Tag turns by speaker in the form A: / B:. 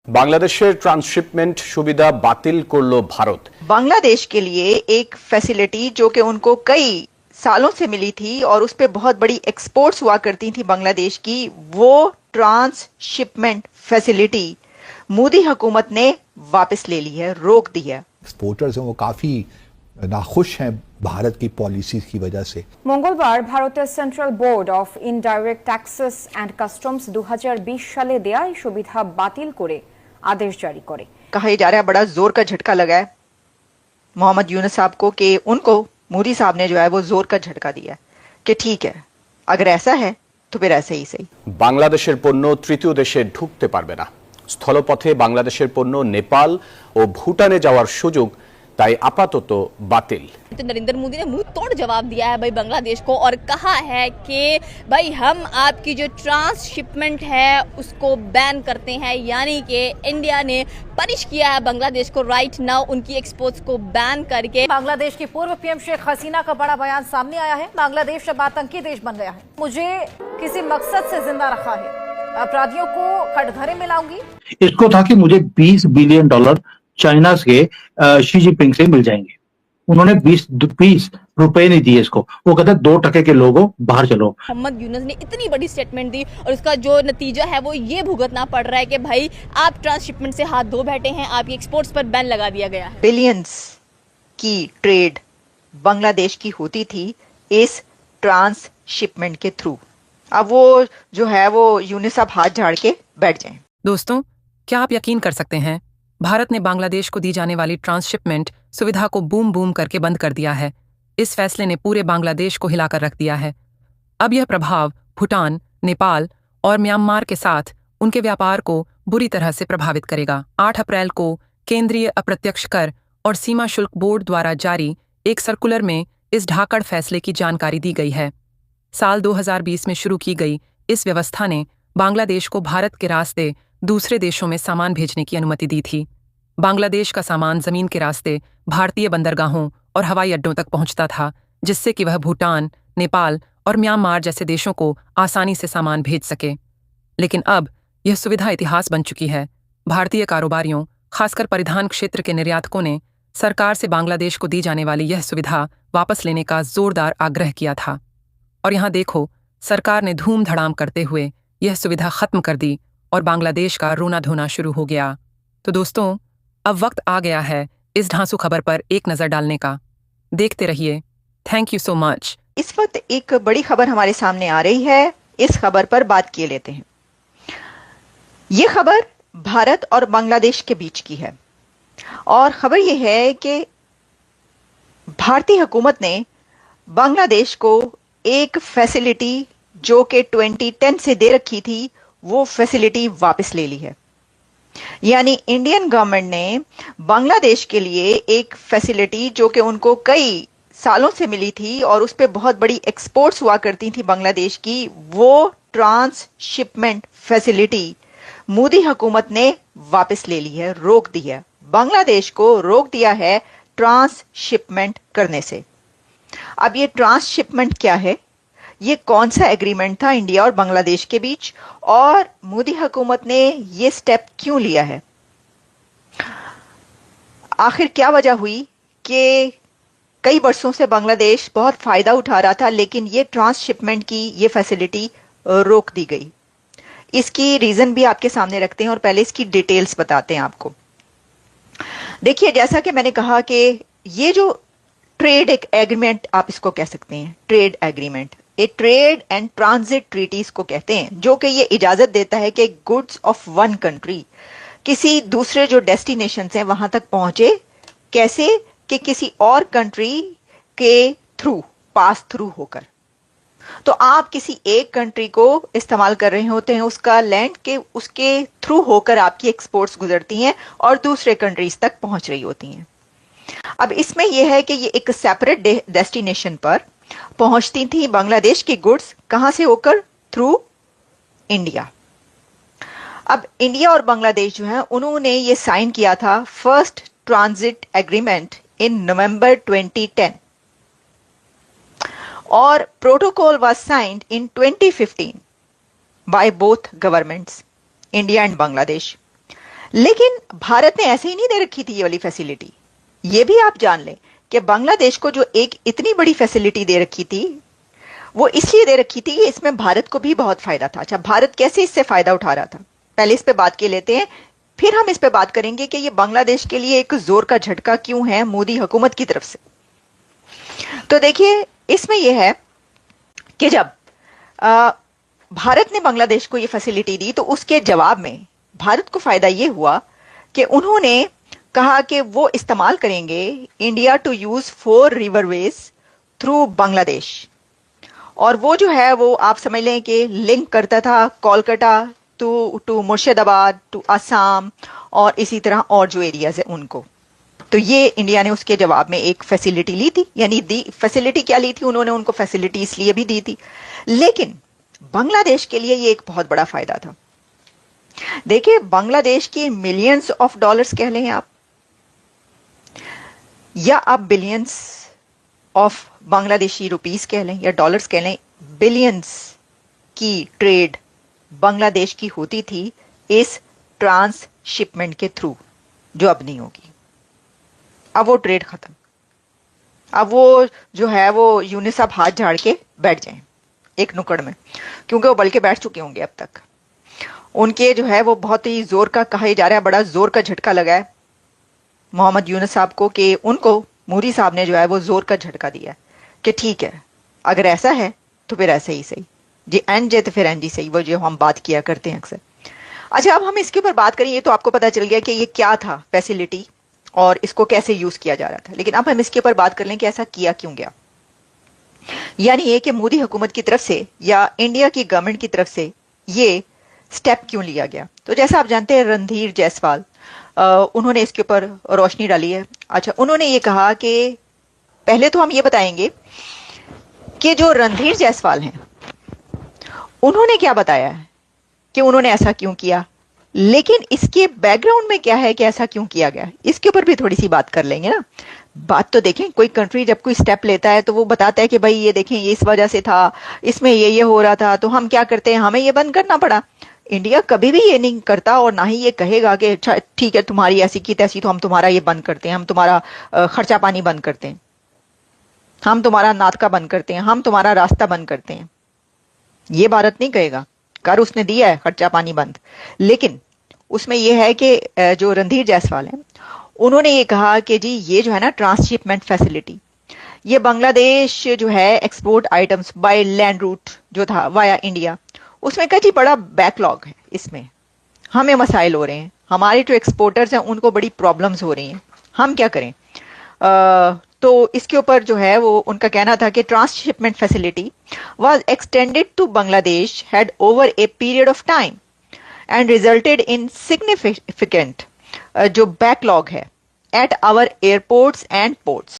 A: बांग्लादेशेर transshipment सुविधा बातिल करलो भारत।
B: बांग्लादेश के लिए एक फैसिलिटी जो कि उनको कई सालों से मिली थी और उस पे बहुत बड़ी एक्सपोर्ट्स हुआ करती थी बांग्लादेश की, वो ट्रांसशिपमेंट फैसिलिटी मोदी हुकूमत ने वापस ले ली है, रोक दी है।
C: एक्सपोर्टर्स हैं वो काफी नाखुश हैं भारत की पॉलिसीज की वजह से।
D: मंगलवार भारतेर central board of indirect taxes and customs 2020 साले देया এই সুবিধা বাতিল করে आदेश जारी करे।
B: कहा जा रहा है बड़ा जोर का झटका लगा है मोहम्मद यूनुस साहब को कि उनको मोदी साहब ने जो है वो जोर का झटका दिया कि ठीक है, अगर ऐसा है तो फिर ऐसे ही सही।
A: বাংলাদেশের পণ্য তৃতীয় দেশে ঢুকতে পারবে না। স্থলপথে বাংলাদেশের পণ্য নেপাল ও ভুটানে যাওয়ার সুযোগ তাই আপাতত বাতিল।
E: तो नरेंद्र मोदी ने मुंह तोड़ जवाब दिया है भाई बांग्लादेश को और कहा है कि भाई हम आपकी जो ट्रांसशिपमेंट है उसको बैन करते हैं, यानी कि इंडिया ने पनिश किया है बांग्लादेश को राइट नाउ उनकी एक्सपोर्ट्स को बैन करके।
F: बांग्लादेश की पूर्व पीएम शेख हसीना का बड़ा बयान सामने आया है। बांग्लादेश अब आतंकी देश बन गया है, मुझे किसी मकसद से जिंदा रखा है, अपराधियों को कटघरे में लाऊंगी।
G: इसको था कि मुझे $20 बिलियन चाइना से शी जिनपिंग से मिल जाएंगे। उन्होंने 20 रुपए नहीं दिए इसको, वो कहते 2% के लोगों बाहर चलो।
E: मोहम्मद यूनुस ने इतनी बड़ी स्टेटमेंट दी और उसका जो नतीजा है वो ये भुगतना पड़ रहा है कि भाई आप ट्रांसशिपमेंट से हाथ धो बैठे हैं, आपकी एक्सपोर्ट्स पर बैन लगा दिया गया है।
B: बिलियंस की ट्रेड बांग्लादेश की होती थी इस ट्रांसशिपमेंट के थ्रू। अब वो जो है वो यूनुस साहब हाथ झाड़ के बैठ जाएं।
H: दोस्तों, क्या आप यकीन कर सकते हैं, भारत ने बांग्लादेश को दी जाने वाली ट्रांसशिपमेंट सुविधा को बूम बूम करके बंद कर दिया है। इस फैसले ने पूरे बांग्लादेश को हिलाकर रख दिया है। अब यह प्रभाव भूटान, नेपाल और म्यांमार के साथ उनके व्यापार को बुरी तरह से प्रभावित करेगा। 8 अप्रैल को केंद्रीय अप्रत्यक्ष कर और सीमा शुल्क बोर्ड द्वारा जारी एक सर्कुलर में इस ढाकड़ फैसले की जानकारी दी गई है। साल 2020 में शुरू की गई इस व्यवस्था ने बांग्लादेश को भारत के रास्ते दूसरे देशों में सामान भेजने की अनुमति दी थी। बांग्लादेश का सामान जमीन के रास्ते भारतीय बंदरगाहों और हवाई अड्डों तक पहुंचता था, जिससे कि वह भूटान, नेपाल और म्यांमार जैसे देशों को आसानी से सामान भेज सके। लेकिन अब यह सुविधा इतिहास बन चुकी है। भारतीय कारोबारियों, खासकर परिधान क्षेत्र के निर्यातकों ने सरकार से बांग्लादेश को दी जाने वाली यह सुविधा वापस लेने का जोरदार आग्रह किया था। और यहाँ देखो, सरकार ने धूम धड़ाम करते हुए यह सुविधा खत्म कर दी और बांग्लादेश का रोना धोना शुरू हो गया। तो दोस्तों, अब वक्त आ गया है इस ढांसू खबर पर एक नजर डालने का। देखते रहिए। Thank you so much.
B: इस वक्त एक बड़ी खबर हमारे सामने आ रही है, इस खबर पर बात किए लेते हैं। यह खबर भारत और बांग्लादेश के बीच की है और खबर यह है कि भारतीय हुकूमत ने बांग्लादेश को एक फैसिलिटी जो कि 2010 से दे रखी थी, वो फैसिलिटी वापस ले ली है। यानी इंडियन गवर्नमेंट ने बांग्लादेश के लिए एक फैसिलिटी जो कि उनको कई सालों से मिली थी और उस पे बहुत बड़ी एक्सपोर्ट्स हुआ करती थी बांग्लादेश की, वो ट्रांसशिपमेंट फैसिलिटी मोदी हुकूमत ने वापस ले ली है, रोक दी है। बांग्लादेश को रोक दिया है ट्रांसशिपमेंट करने से। अब ये ट्रांसशिपमेंट क्या है, ये कौन सा एग्रीमेंट था इंडिया और बांग्लादेश के बीच, और मोदी हुकूमत ने ये स्टेप क्यों लिया है? आखिर क्या वजह हुई कि कई वर्षों से बांग्लादेश बहुत फायदा उठा रहा था, लेकिन ये ट्रांसशिपमेंट की ये फैसिलिटी रोक दी गई? इसकी रीजन भी आपके सामने रखते हैं और पहले इसकी डिटेल्स बताते हैं आपको। देखिए, जैसा कि मैंने कहा कि ये जो ट्रेड एक एग्रीमेंट आप इसको कह सकते हैं, trade agreement, a trade and transit treaties को कहते हैं, जो कि ये इजाजत देता है कि गुड्स ऑफ वन कंट्री किसी दूसरे जो डेस्टिनेशन हैं वहां तक पहुंचे, कैसे कि किसी और कंट्री के थ्रू, पास थ्रू होकर। तो आप किसी एक कंट्री को इस्तेमाल कर रहे होते हैं, उसका लैंड के उसके थ्रू होकर आपकी एक्सपोर्ट्स गुजरती हैं और दूसरे कंट्रीज तक पहुंच रही होती हैं। अब इसमें यह है कि ये एक सेपरेट डेस्टिनेशन पर पहुंचती थी बांग्लादेश की गुड्स, कहां से होकर? Through India. अब इंडिया और बांग्लादेश जो है उन्होंने ये साइन किया था फर्स्ट ट्रांजिट एग्रीमेंट इन नवंबर 2010 और protocol was signed in 2015 by both governments, India and Bangladesh. लेकिन भारत ने ऐसे ही नहीं दे रखी थी ये वाली फैसिलिटी। ये भी आप जान लें कि बांग्लादेश को जो एक इतनी बड़ी फैसिलिटी दे रखी थी वो इसलिए दे रखी थी कि इसमें भारत को भी बहुत फायदा था। अच्छा, भारत कैसे इससे फायदा उठा रहा था, पहले इस पे बात कर लेते हैं, फिर हम इस पे बात करेंगे कि ये बांग्लादेश के लिए एक जोर का झटका क्यों है मोदी हुकूमत की तरफ से। तो देखिए, इसमें यह है कि जब भारत ने बांग्लादेश को ये फैसिलिटी दी तो उसके जवाब में भारत को फायदा ये हुआ कि उन्होंने कहा कि वो इस्तेमाल करेंगे India to use 4 riverways through Bangladesh. और वो जो है वो आप समझ लें कि लिंक करता था कोलकाता टू मुर्शिदाबाद टू असम और इसी तरह और जो एरियाज है उनको। तो ये इंडिया ने उसके जवाब में एक फैसिलिटी ली थी, यानी दी फैसिलिटी क्या ली थी उन्होंने, उनको फैसिलिटी इसलिए भी दी थी। लेकिन बांग्लादेश के लिए ये एक बहुत बड़ा फायदा था। देखिए, बांग्लादेश की मिलियंस ऑफ डॉलर्स कह लें आप, या आप बिलियंस ऑफ बांग्लादेशी रुपीस कह लें या डॉलर्स कह लें, बिलियंस की ट्रेड बांग्लादेश की होती थी इस ट्रांसशिपमेंट के थ्रू, जो अब नहीं होगी। अब वो ट्रेड खत्म। अब वो जो है वो यूनिस साहब हाथ झाड़ के बैठ जाएं एक नुक्कड़ में, क्योंकि वो बल्कि बैठ चुके होंगे अब तक। उनके जो है वो बहुत ही जोर का कहा जा रहा है, बड़ा जोर का झटका लगा है मोहम्मद यूनुस साहब को कि उनको मोदी साहब ने जो है वो जोर का झटका दिया है कि ठीक है, अगर ऐसा है तो फिर ऐसा ही सही जी, एन जे तो फिर एन जी सही, वो जो हम बात किया करते हैं अक्सर। अच्छा, अब हम इसके ऊपर बात करें, ये तो आपको पता चल गया कि ये क्या था फैसिलिटी और इसको कैसे यूज किया जा रहा था। लेकिन अब हम इसके ऊपर बात कर लें कि ऐसा किया क्यों गया, यानी ये कि मोदी हुकूमत की तरफ से या इंडिया की गवर्नमेंट की तरफ से ये स्टेप क्यों लिया गया। तो जैसा आप जानते हैं, रणधीर जायसवाल उन्होंने इसके ऊपर रोशनी डाली है। अच्छा, उन्होंने ये कहा कि पहले तो हम ये बताएंगे कि जो रणधीर जायसवाल हैं उन्होंने क्या बताया है कि उन्होंने ऐसा क्यों किया, लेकिन इसके बैकग्राउंड में क्या है कि ऐसा क्यों किया गया, इसके ऊपर भी थोड़ी सी बात कर लेंगे ना। बात तो देखें, कोई कंट्री जब कोई स्टेप लेता है तो वो बताता है कि भाई ये देखें ये इस वजह से था, इसमें ये हो रहा था, तो हम क्या करते हैं, हमें ये बंद करना पड़ा। इंडिया कभी भी ये नहीं करता और ना ही ये कहेगा कि अच्छा ठीक है तुम्हारी ऐसी की तैसी तो हम तुम्हारा ये बंद करते हैं, हम तुम्हारा खर्चा पानी बंद करते हैं, हम तुम्हारा नाटका बंद करते हैं, हम तुम्हारा रास्ता बंद करते हैं। ये भारत नहीं कहेगा, कर उसने दिया है खर्चा पानी बंद। लेकिन उसमें यह है कि जो रणधीर जायसवाल हैं उन्होंने ये कहा कि जी ये जो है ना ट्रांसशिपमेंट फैसिलिटी, ये बांग्लादेश जो है export items by land route जो था वाया इंडिया, उसमें कहा जी बड़ा बैकलॉग है, इसमें हमें मसाइल हो रहे हैं, हमारे जो एक्सपोर्टर्स हैं उनको बड़ी प्रॉब्लम्स हो रही हैं, हम क्या करें। तो इसके ऊपर जो है वो उनका कहना था कि transhipment facility was extended to Bangladesh had over a period of time and resulted in significant जो बैकलॉग है at our airports and ports.